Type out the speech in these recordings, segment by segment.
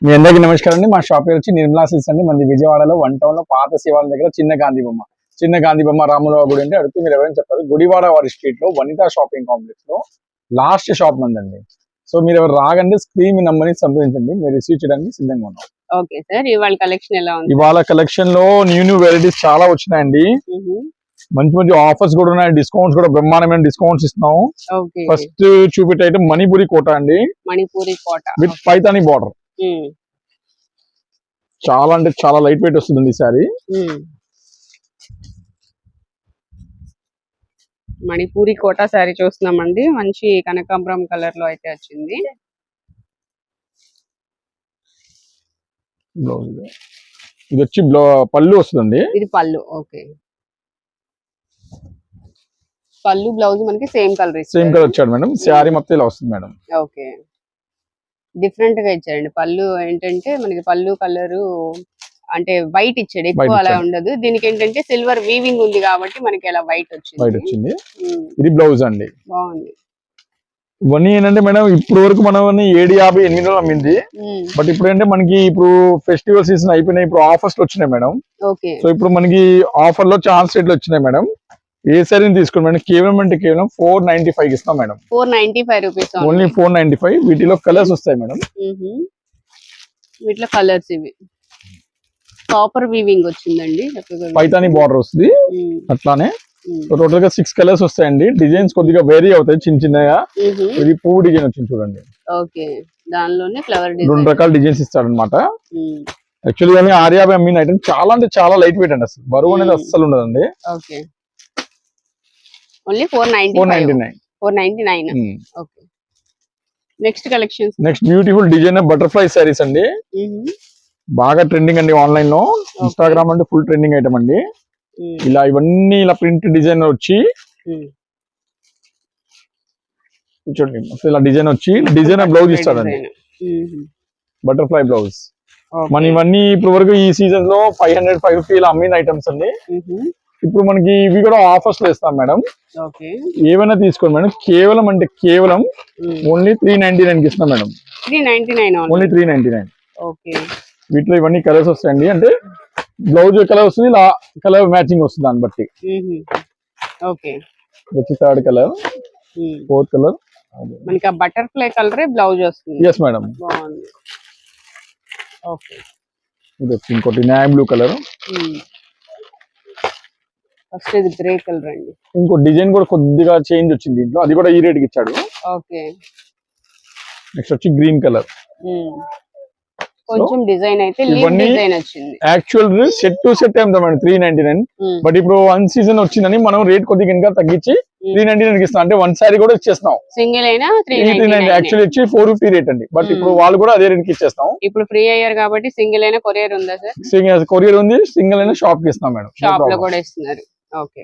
మీ అందరికీ నమస్కారం అండి. మా షాప్ పేరు వచ్చి నిర్మలా సిల్క్స్ అండి. మంది విజయవాడలో 1 టౌన్ లో పాత శివాలయం దగ్గర చిన్న గాంధీ బొమ్మ రాములరావు గుడి అంటే అడుగుతూ మీరు ఎవరైనా చెప్తారు. గుడివాడ వారి స్ట్రీట్ లో వనితా షాపింగ్ కాంప్లెక్స్ లో లాస్ట్ షాప్ మందండి. సో మీరు ఎవరు రాగండి, స్క్రీన్ నంబర్ ని సంప్రదించండి, మీరు రిసీవ్ చేయడానికి సిద్ధంగా ఉన్నాం. ఓకే సార్, ఇవాళ కలెక్షన్ ఎలా ఉంది? ఇవాళ కలెక్షన్ లో న్యూ వెరైటీస్ చాలా వచ్చినాయండి. మంచి మంచి ఆఫర్స్ కూడా ఉన్నాయి, డిస్కౌంట్స్ కూడా బ్రహ్మాండమైన డిస్కౌంట్స్ ఇస్తున్నాం. ఫస్ట్ చూపెట్టే ఐటమ్ మణిపూరి కోట అండి. మణిపూరి కోట విత్ పైతాని బార్డర్. చాలా అంటే చాలా లైట్ వెయిట్ వస్తుంది ఈ సారీ. మణిపూరి కోట సారీ చూస్తున్నామండి. మంచి కనకాంబరం కలర్ లో అయితే వచ్చింది. ఇది వచ్చి పళ్ళు వస్తుందండి. ఇది పళ్ళు. ఓకే, పళ్ళు బ్లౌజ్ మనకి సేమ్ కలర్ వచ్చాడు మేడం. శారీ మొత్తం ఇలా వస్తుంది మేడం. ఓకే, డిఫరెంట్ గా ఇచ్చారండి. పళ్ళు ఏంటంటే మనకి పళ్ళు కలరు అంటే వైట్ ఇచ్చాడు, ఎక్కువ అలా ఉండదు. దీనికి ఏంటంటే సిల్వర్ వీవింగ్ ఉంది కాబట్టి మనకి అలా వైట్ వచ్చింది. ఇది బ్లౌజ్ అండి. బాగుంది. ఇవన్నీ ఏంటంటే మేడం ఇప్పుడు వరకు మనం 750-800 అమ్మింది. బట్ ఇప్పుడు ఏంటంటే మనకి ఇప్పుడు ఫెస్టివల్ సీజన్ అయిపోయినాయి, ఇప్పుడు ఆఫర్స్ వచ్చినాయి మేడం. సో ఇప్పుడు మనకి ఆఫర్ లో ఛాన్స్ రేట్లు వచ్చినాయి మేడం. ఏ సారీని తీసుకోండి మేడం, కేవలం అంటే కేవలం 495 ఇస్తాం మేడం. 495 rupees only 495. వీటిలో కలర్స్ వస్తాయి మేడం. వీటిలో కలర్స్ ఇవి కాపర్ వీవింగ్ వచ్చిందండి. పైతాని బార్డర్ వస్తుంది. అట్లానే టోటల్ గా 6 కలర్స్ వస్తాయండి. డిజైన్స్ కొద్దిగా వేరీ అవుతాయి చిన్న చిన్నగా. ఇది పువ్వు డిజైన్ వచ్చింది చూడండి. ఓకే, దానిలోనే ఫ్లవర్ డిజైన్ 2 రకాల డిజైన్స్ ఇస్తాడు అనమాట. యాక్చువల్లీ కానీ 650 అమ్మిన ఐటమ్ చాలా అంటే చాలా లైట్ వెయిట్ అండి. అసలు బరువు అనేది అస్సలు ఉండదండి. Okay, only 499. Okay, next collection. Next beautiful design butterfly saris అండి. బాగా ట్రెండింగ్ అండి ఆన్లైన్ లో. ఇన్స్టాగ్రామ్ అంటే ఫుల్ ట్రెండింగ్ ఐటమ్ అండి. ఇలా ఇవన్నీ ఇలా ప్రింట్ డిజైన్ వచ్చి చూడండి, ఇలా డిజైన్ వచ్చి డిజైన్ బ్లౌజ్ ఇస్తాడండి. Butterfly blouse. మన ఇవన్నీ ఇప్పుడు వరకు ఈ సీజన్ లో 500-550 ఇలా అమ్మిన ఐటమ్స్ అండి. ఇప్పుడు మనకి ఇవి కూడా ఆఫర్స్ లో ఇస్తాం మేడం. ఏమైనా తీసుకోండి మేడం. కేవలం అంటే కేవలం ఓన్లీ 399 కి ఇస్తాం మేడం. 399 ఓన్లీ 399. ఓకే, వీటిలో ఇవన్నీ కలర్స్ వస్తాయండి. అంటే బ్లౌజ్ కలర్ వస్తుంది, ఇలా కలర్ మ్యాచింగ్ వస్తుంది దాన్ని బట్టి. ఓకే, వచ్చి 3rd కలర్, 4th కలర్ మనకి బటర్ఫ్లై కలర్ బ్లౌజ్ వస్తుంది. Yes madam. బాగుంది. ఓకే, ఇది వచ్చి ఇంకోటి నావీ బ్లూ కలర్. ఫస్ట్ ఇది గ్రే కలర్ అండి. ఇంకో డిజైన్ కూడా కొద్దిగా చేంజ్ వచ్చింది దీంట్లో, అది కూడా ఈ రేట్ కి ఇచ్చాడు. ఓకే, నెక్స్ట్ వచ్చి గ్రీన్ కలర్. కొంచెం డిజైన్ అయితే లీవ్ డిజైన్ వచ్చింది. యాక్చువల్ సెట్ టు సెట్ అమ్ముతాం మేడం 399. బట్ ఇప్పుడు 1 సీజన్ వచ్చిందని మనం రేట్ కొద్దిగా ఇంకా తగ్గించి 399 కి ఇస్తాం. అంటే 1 సారీ కూడా ఇచ్చేస్తాం. సింగిల్ అయినా 399. యాక్చువల్లీ వచ్చి 450 రేట్ అండి. బట్ ఇప్పుడు వాళ్ళు కూడా అదే రేట్ కి ఇచ్చేస్తాం. ఇప్పుడు ఫ్రీ అయ్యారు కాబట్టి సింగిల్ అయినా కొరియర్ ఉందా సార్? కొరియర్ ఉంది. సింగిల్ అయినా షాప్ కి ఇస్తాం మేడం. షాప్ లో కూడా ఇస్తున్నారు. Okay,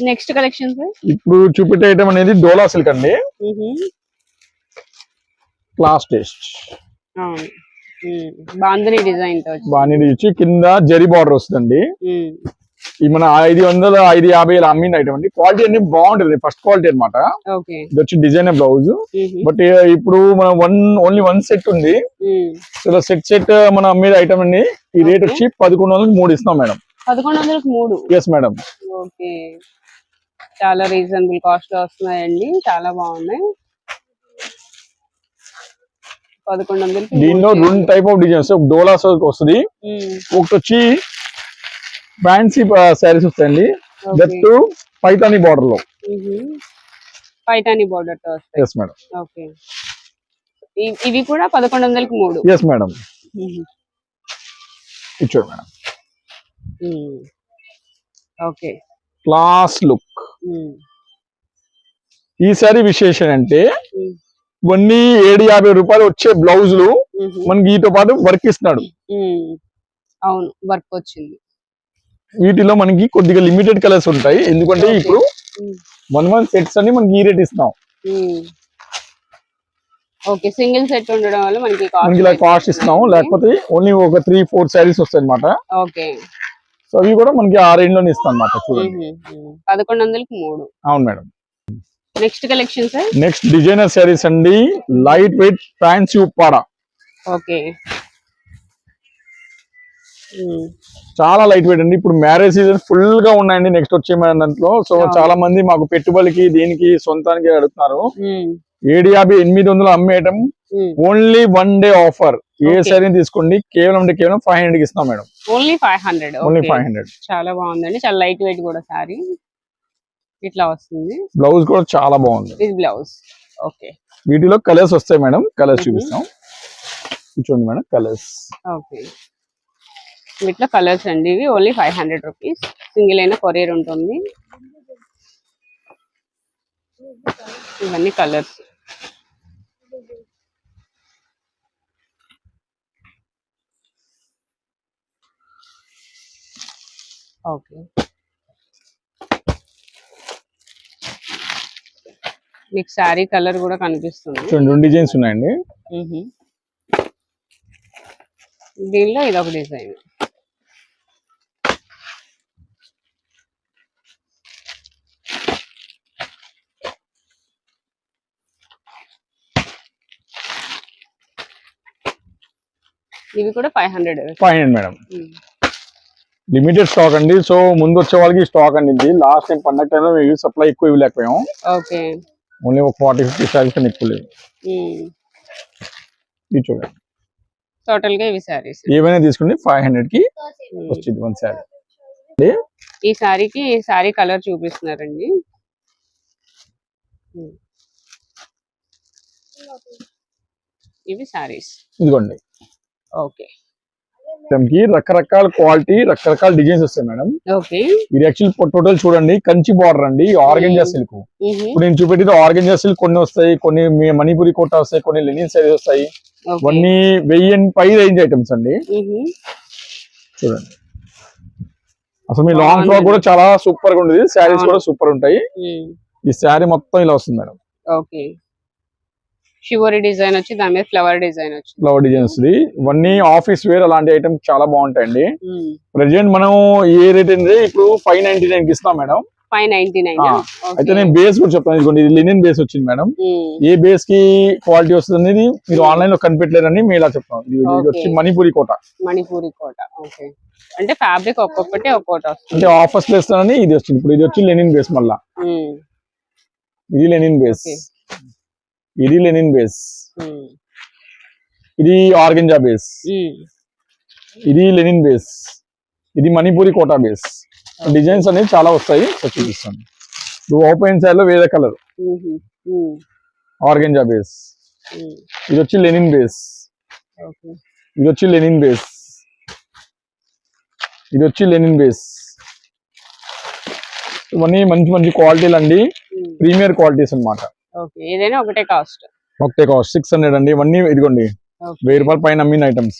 next collection sir. ఇప్పుడు చూపెట్టే ఐటమ్ అనేది డోలా సిల్క్ అండి. క్లాస్ టేస్ట్ బాందిని డిజైన్ తో ఇచ్చి కింద జరీ బార్డర్ వస్తుందండి. ఈ మన 500-550 అమ్మిన ఐటమ్ అండి. క్వాలిటీ అన్ని బాగుంటది, ఫస్ట్ క్వాలిటీ అనమాట. ఇది వచ్చి డిజైన్ బ్లౌజ్. బట్ ఇప్పుడు మనం ఓన్లీ 1 సెట్ ఉంది. సో సెట్ మనం అమ్మే ఐటమ్ అండి. ఈ రేట్ వచ్చి 1100కి 3 ఇస్తాం మేడం. 1100కి 3? Yes madam. ఓకే, చాలా రీజనబుల్ కాస్ట్ లో వస్తున్నాయండి. చాలా బాగున్నాయి. 1100. దీనిలో 2 type of designs. Dola silk వస్తుంది, ఒకటి వచ్చి ఫ్యాన్సీ శారీస్ వస్తాయండి. దట్ పైతాని బార్డర్ లో. పైతాని బార్డర్ తో వస్తాయి. Yes madam. ఓకే, ఇవి కూడా 1100కి 3? Yes madam. ఇచ్చాడు మేడం. Okay, class look. ఈ సారీ విశేషం అంటే ఇవన్నీ 750 రూపాయలు వచ్చే బ్లౌజులు మనకి వీటితో పాటు వర్క్ ఇస్తున్నాడు. అవును, వర్క్ వచ్చింది. వీటిలో మనకి కొద్దిగా లిమిటెడ్ కలర్స్ ఉంటాయి. ఎందుకంటే ఇప్పుడు 1 సెట్స్ అని మనకి ఈ రేట్ ఇస్తాం. ఓకే, సింగిల్ సెట్ ఉండడం వల్ల మనకి ఇలా కాస్ట్ ఇస్తాం. లేకపోతే ఓన్లీ ఒక 3-4 సారీస్ వస్తాయి అనమాట. ఓకే, సో అవి కూడా మనకి ఆ రేంజ్ లోనే ఇస్తాం అనమాట. చూడండి, 1100కి 3. అవును madam. Next collection sir. Next designer sarees అండి. Light weight fancy Uppada okay. చాలా లైట్ వెయిట్ అండి. ఇప్పుడు మ్యారేజ్ సీజన్ ఫుల్ గా ఉన్నాయండి నెక్స్ట్ వచ్చే దాంట్లో. సో చాలా మంది మాకు పెట్టుబడికి దీనికి సొంతానికి అడుగుతున్నారు. 750 800 అమ్మే ఐటమ్ ఓన్లీ 1 డే ఆఫర్. ఏ సారీ తీసుకోండి కేవలం 500 కి ఇస్తాం మేడం. ఓన్లీ 500. ఓన్లీ 500. చాలా బాగుందండి, చాలా లైట్ వెయిట్ కూడా సారీ ఇట్లా వస్తుంది. బ్లౌజ్ కూడా చాలా బాగుంది. ఇది బ్లౌజ్. ఓకే. వీటిలో కలర్స్ వస్తాయి మేడం, కలర్స్ చూపిస్తాం. చూడండి మేడం కలర్స్. ఓకే, వీటిలో కలర్స్ అండి. ఇవి ఓన్లీ 500 రూపీస్. సింగిల్ అయినా కొరియర్ ఉంటుంది. ఇవన్నీ కలర్స్. ఓకే, మీకు శారీ కలర్ కూడా కనిపిస్తుంది. చూడండి 2 డిజైన్స్ ఉన్నాయండి. దీనిలో ఇదొక డిజైన్. ఇవి కూడా 500 మేడం. లిమిటెడ్ స్టాక్ అండి. సో ముందు వచ్చే వాళ్ళకి స్టాక్ అండి. లాస్ట్ టైం పండగ టైంలో సప్లై ఎక్కువ ఇవ్వలేకపోయాం. ఓకే. ఓన్లీ ఒక 40-50 సారీస్ కన్నా ఎక్కువ లేదు. ఇది చూడండి, టోటల్ గా ఇవి సారీస్ ఏమైనా తీసుకుంటే 500 కి వచ్చింది 1 సారీ. ఈ సారీకి సారీ కలర్ చూపిస్తున్నారండి. ఇవి సారీస్. ఇదిగోండి. ఓకే. కి రకరకాల క్వాలిటీ, రకరకాల డిజైన్స్ వస్తాయి మేడం. ఓకే. ఇది యాక్చువల్ టోటల్ చూడండి కంచి బార్డర్ అండి, ఆర్గంజా సిల్క్. ఇప్పుడు నేను చూపెట్టిన ఆర్గంజా సిల్క్ కొన్ని వస్తాయి, కొన్ని మణిపురి కోట వస్తాయి, కొన్ని లెనిన్ సారీస్ వస్తాయి. ఇవన్నీ 1000 పై రేంజ్ ఐటమ్స్ అండి. చూడండి అసలు మీ లాంగ్ ఫ్రాక్ కూడా చాలా సూపర్ గా ఉంటుంది. శారీస్ కూడా సూపర్ ఉంటాయి. ఈ శారీ మొత్తం ఇలా వస్తుంది మేడం. ఓకే. షివరీ డిజైన్ వచ్చి దాని మీద ఫ్లవర్ డిజైన్ వచ్చింది. ఫ్లవర్ డిజైన్ వస్తుంది. ఇవన్నీ ఆఫీస్ వేర్ అలాంటి ఐటమ్స్ చాలా బాగుంటాయండి. ప్రెసెంట్ మనం ఏ రేట్ అంటే ఇప్పుడు 599 కి ఇస్తాం మేడం. 599. అయితే నేను బేస్ కూడా చెప్తాను. ఇదిగోండి ఇది లినిన్ బేస్ వచ్చింది మేడం. ఏ బేస్ కి క్వాలిటీ వస్తుంది అనేది మీరు ఆన్లైన్ లో కనిపెట్టలేరని మేము ఇలా చెప్తాం. ఇది వచ్చి మణిపూరి కోట. మణిపూరి కోట. ఓకే. అంటే ఫ్యాబ్రిక్ ఒక్కొక్కటి ఒక్కొక్కటి వస్తుంది. అంటే ఆఫర్స్ లో ఇస్తానని ఇది వచ్చింది. ఇప్పుడు ఇది వచ్చి లెనిన్ బేస్. మళ్ళా ఇది లెనిన్ బేస్, ఇది లెనిన్ బేస్, ఇది ఆర్గంజా బేస్, ఇది లెనిన్ బేస్, ఇది మణిపూరి కోటా బేస్. డిజైన్స్ అనేవి చాలా వస్తాయి. చూపిస్తాను. ఇప్పుడు ఓపెన్ సైడ్ లో వేరే కలర్ ఆర్గంజా బేస్. ఇది వచ్చి లెనిన్ బేస్, ఇది వచ్చి లెనిన్ బేస్, ఇది వచ్చి లెనిన్ బేస్. ఇవన్నీ మంచి మంచి క్వాలిటీలు అండి, ప్రీమియర్ క్వాలిటీస్ అన్నమాట. ఓకే. ఏదైనా ఒకటే కాస్ట్. 600 అండి. ఇవన్నీ ఇదిగోండి 1000 రూపాయల పైన అమ్మిన ఐటమ్స్.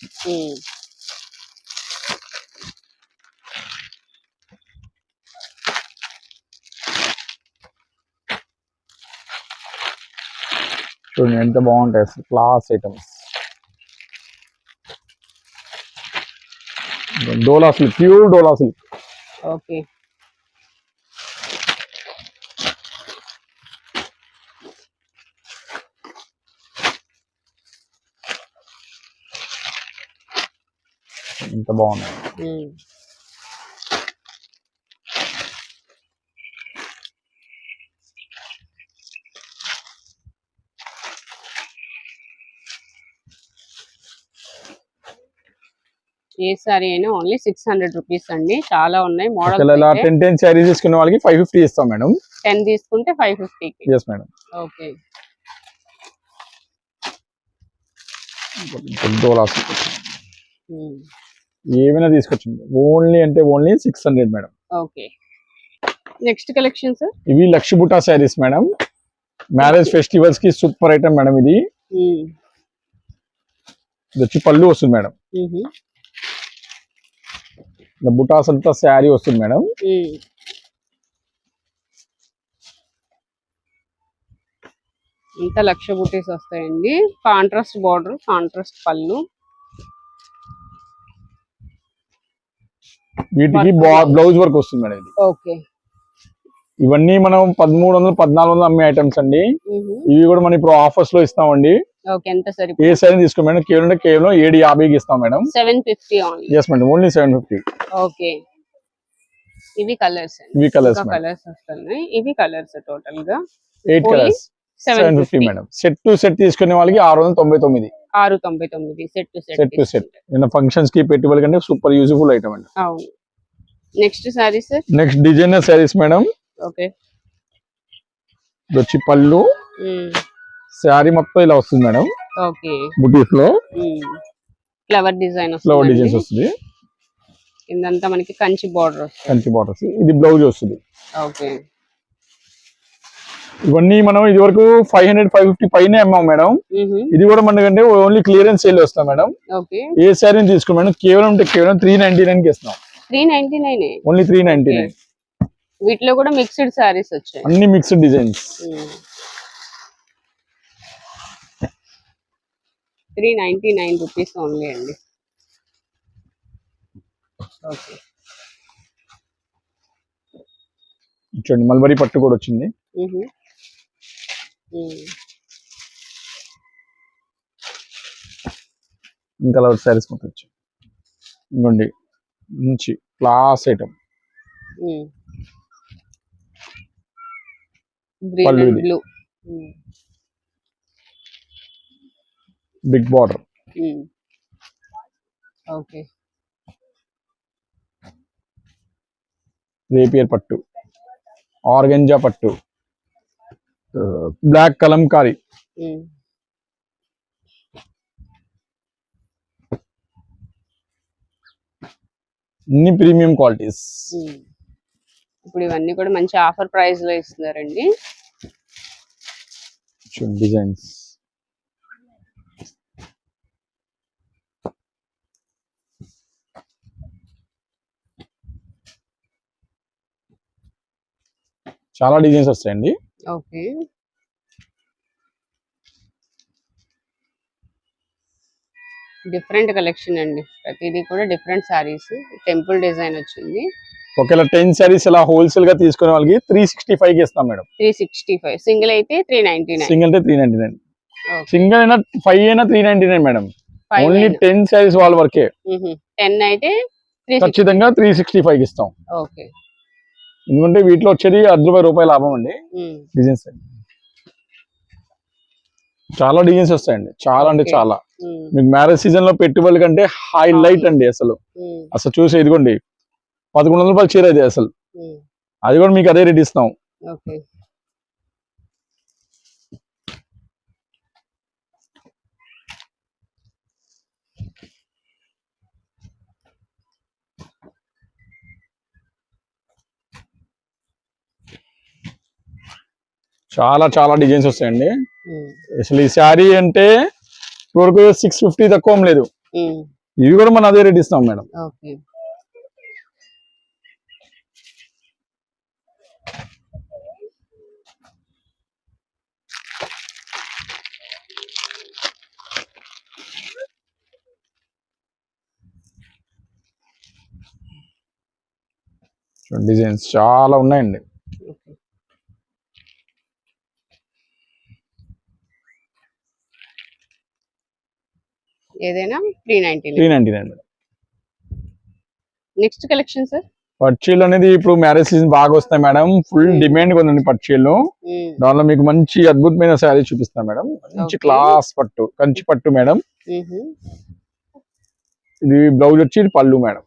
చూడండి ఎంత బాగుంటాయి అసలు, క్లాస్ ఐటమ్స్. డోలా సిల్క్, ప్యూర్ డోలా సిల్క్. ఓకే. ఎంత బాగున్నాయి. ఏ సారీ అయినా ఓన్లీ 600 రూపీస్ అండి. చాలా ఉన్నాయి మోడల్స్. 10 సారీస్ తీసుకునే వాళ్ళకి 550 ఇస్తాం మేడం. 10 తీసుకుంటే 550. yes madam. Okay. Dola silk ఏమైనా తీసుకొచ్చింది. ఓన్లీ అంటే only 600 madam. Okay. Next collection sir. ఇవి లక్ష బుటా శారీస్ మేడం. మ్యారేజ్ ఫెస్టివల్స్ కి సూపర్ ఐటమ్ మేడం. ఇది వచ్చి పళ్ళు వస్తుంది మేడం. బుటాస్ అంతా శారీ వస్తుంది మేడం. ఇంత లక్ష బుటీస్ వస్తాయండి. కాంట్రాస్ట్ బార్డర్, కాంట్రాస్ట్ పళ్ళు. వీటికి బ్లౌజ్ వర్క్ వస్తుంది మేడం. ఇది ఓకే. ఇవన్నీ మనం 1300 1400 అమ్మే ఐటమ్స్ అండి. ఇవి కూడా మనం ఇప్పుడు ఆఫర్స్ లో ఇస్తామండి. ఓకే, ఎంత ఏ సరిపోతుంది? శారీ తీసుకోండి మేడం, కేవలం అంటే కేవలం 750కి ఇస్తాం madam. 750 only. Yes madam, only 750. Okay, ఇవి కలర్స్ అండి. ఇవి కలర్స్ మేడం, కలర్స్ వస్తున్నాయి. ఇవి కలర్స్ టోటల్ గా 8 colours 750 madam. Set to set తీసుకునే వాళ్ళకి 699. 699 set to set to set. నిన్న ఫంక్షన్స్ కి పెట్టుబడి కంటే సూపర్ యూజ్ఫుల్ ఐటమ్ అండి. అవును. Next sorry sir. Next designer saris madam. Okay, ఇది వచ్చి పళ్ళు, శారీ మొత్తం ఇలా వస్తుంది మేడం. ఓకే, బుటీస్ లో ఫ్లవర్ డిజైన్ వస్తుంది. ఇదంతా మనకి కంచి బార్డర్ వస్తుంది. కంచి బార్డర్స్. ఇది బ్లౌజ్ వస్తుంది. ఓకే, ఇవన్నీ మనం ఇది వరకు 500 550 పైనే అమ్మాం మేడం. ఇది కూడా మనకంటే ఓన్లీ క్లియరెన్స్ సేల్ వస్తాం మేడం. ఓకే, ఏ శారీ తీసుకో మేడం, కేవలం 399 కి ఇస్తాం. 399 ఓన్లీ 399. వీటిలో కూడా మిక్స్డ్ సారీస్ వచ్చాయి, అన్ని మిక్స్డ్ డిజైన్స్. 399 రూపీస్ ఓన్లీ అండి. ఓకే, చూడండి మల్బరీ పట్టు కూడా వచ్చింది. ఇంకా కలర్ శారీస్ మొత్తం వచ్చాయి. ఇంకోండి మంచి class item. Green and blue, big border. Okay, rapier పట్టు, ఆర్గంజా పట్టు, బ్లాక్ కలంకారీ. అన్ని ప్రీమియం క్వాలిటీస్. ఇప్పుడు ఇవన్నీ కూడా మంచి ఆఫర్ ప్రైస్ లో ఇస్తున్నారండి. డిజైన్స్ చాలా డిజైన్స్ వస్తాయండి. ఓకే, డిఫరెంట్ కలెక్షన్ అండి. ప్రతిదీ కూడా డిఫరెంట్ సారీస్. టెంపుల్ డిజైన్ వచ్చింది. ఒకవేళ 10 సారీస్ ఇలా హోల్సేల్ గా తీసుకునే వాళ్ళకి 365 కి ఇస్తాం మేడం. 365. సింగిల్ అయితే 399. సింగిల్ అయితే 399. సింగిల్ అయినా 5 అయినా 399 మేడం. ఓన్లీ 10 సారీస్ వాళ్ళ వరకే. 10 అయితే ఖచ్చితంగా 365 కి ఇస్తాం. ఓకే, ఎందుకంటే వీటిలో వచ్చేది ₹10 లాభం అండి. డిజైన్స్ చాలా డిజైన్స్ వస్తాయండి, చాలా అంటే చాలా. మీకు మ్యారేజ్ సీజన్ లో పెట్టుబడుల కంటే హైలైట్ అండి. అసలు చూసి ఇదిగోండి ₹1100 చీర ఇది. అసలు అది కూడా మీకు అదే రేట్ ఇస్తాం. చాలా చాలా డిజైన్స్ వస్తాయండి. అసలు ఈ శారీ అంటే ఇప్పుడు 650 తక్కువ లేదు. ఇవి కూడా మనం అదే రేట్ ఇస్తాం మేడం. డిజైన్స్ చాలా ఉన్నాయండి. ఏదైనా 399. Next collection sir. పట్చీలు అనేది ఇప్పుడు మ్యారేజ్ సీజన్ బాగా వస్తాయి మేడం. ఫుల్ డిమాండ్ ఉందండి పట్చీలు. దానిలో మీకు మంచి అద్భుతమైన శారీ చూపిస్తాను మేడం. మంచి క్లాస్ పట్టు, కంచి పట్టు మేడం. ఇది బ్లౌజ్ వచ్చి పళ్ళు మేడం.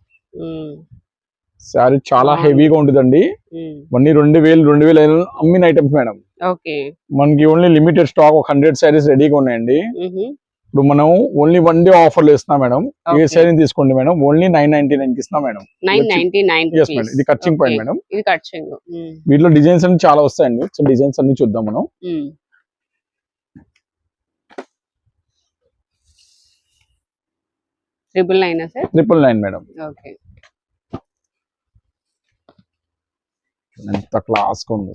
శారీ చాలా హెవీగా ఉంటుందండి. ఇవన్నీ 2000 అమ్మిన ఐటమ్స్ మేడం. మనకి ఓన్లీ లిమిటెడ్ స్టాక్ 100 శారీస్ రెడీగా ఉన్నాయండి. ఇప్పుడు మనం ఓన్లీ 1 డే ఆఫర్లు ఇస్తున్నాం మేడం. ఏ శారీ తీసుకోండి మేడం, ఓన్లీ 999 కి ఇస్తున్నాం మేడం. 999. ఇది కట్చింగ్ పాయింట్ మేడం. ఇది కట్చింగ్. వీటిలో డిజైన్స్ అన్ని చాలా వస్తాయండి. సో డిజైన్స్ అన్ని చూద్దాం మనం. 999 సార్. 999 మేడం. ఓకే, ఎంత క్లాస్ గా ఉంది.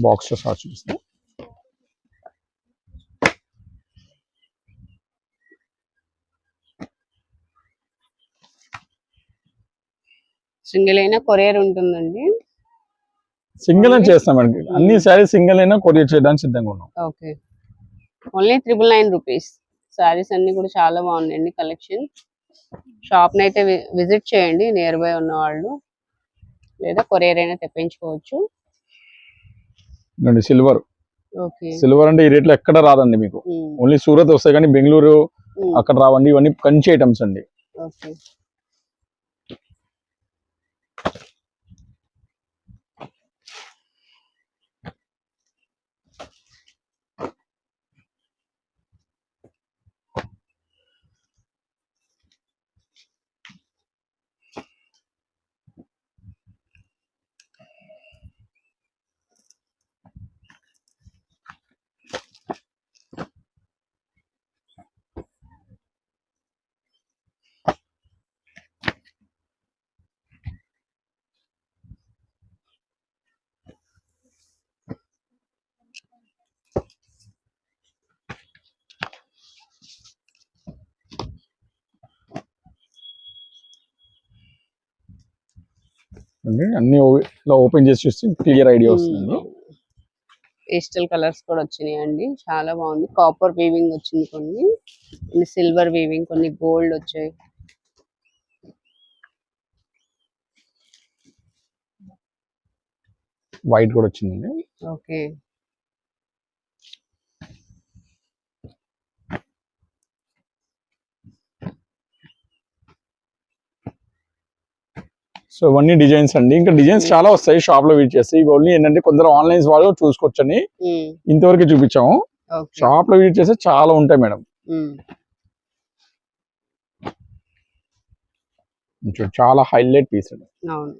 బాక్స్ లో షార్ట్ చూపిస్తాం. సింగిల్ అయినా కొరియర్ ఉంటుందండి. సింగిల్ అని చేస్తాం మేడం, అన్ని శారీస్ సింగిల్ అయినా కొరియర్ చేయడానికి సిద్ధంగా ఉన్నాం. Okay, only 999 rupees. శారీస్ అన్ని కూడా చాలా బాగున్నాయండి కలెక్షన్. షాప్ ని అయితే విజిట్ చేయండి నియర్ బై ఉన్న వాళ్ళు, లేదా కొరియర్ అయినా తెప్పించుకోవచ్చు. సిల్వర్, ఓకే, సిల్వర్ అంటే ఈ రేట్లో ఎక్కడ రాదండి మీకు. ఓన్లీ సూరత్ వస్తాయి కానీ బెంగళూరు అక్కడ రావండి. ఇవన్నీ కంచి ఐటమ్స్ అండి. ఓకే, అన్ని ఇలా ఓపెన్ చేసి చూస్తే క్లియర్ ఐడియా వస్తుంది. పేస్టల్ కలర్స్ కూడా వచ్చినాయి అండి, చాలా బాగుంది. కాపర్ వీవింగ్ వచ్చింది, కొన్ని సిల్వర్ వీవింగ్, కొన్ని గోల్డ్ వచ్చాయి. వైట్ కూడా వచ్చిందండి. ఓకే, సో ఇవన్నీ డిజైన్స్ అండి, ఇంకా డిజైన్స్ చాలా వస్తాయి షాప్ లో విజిట్ చేస్తే. ఇవి ఓన్లీ ఏంటంటే కొందరు ఆన్లైన్స్ వాళ్ళు చూసుకోవచ్చని ఇంతవరకు చూపించాము. షాప్ లో విజిట్ చేస్తే చాలా ఉంటాయి మేడం. చాలా హైలైట్ పీస్ అండి. అవును,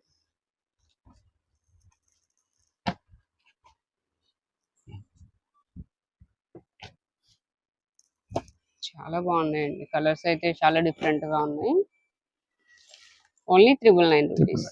చాలా బాగున్నాయండి. కలర్స్ అయితే చాలా డిఫరెంట్ గా ఉన్నాయి. Only 999 rupees.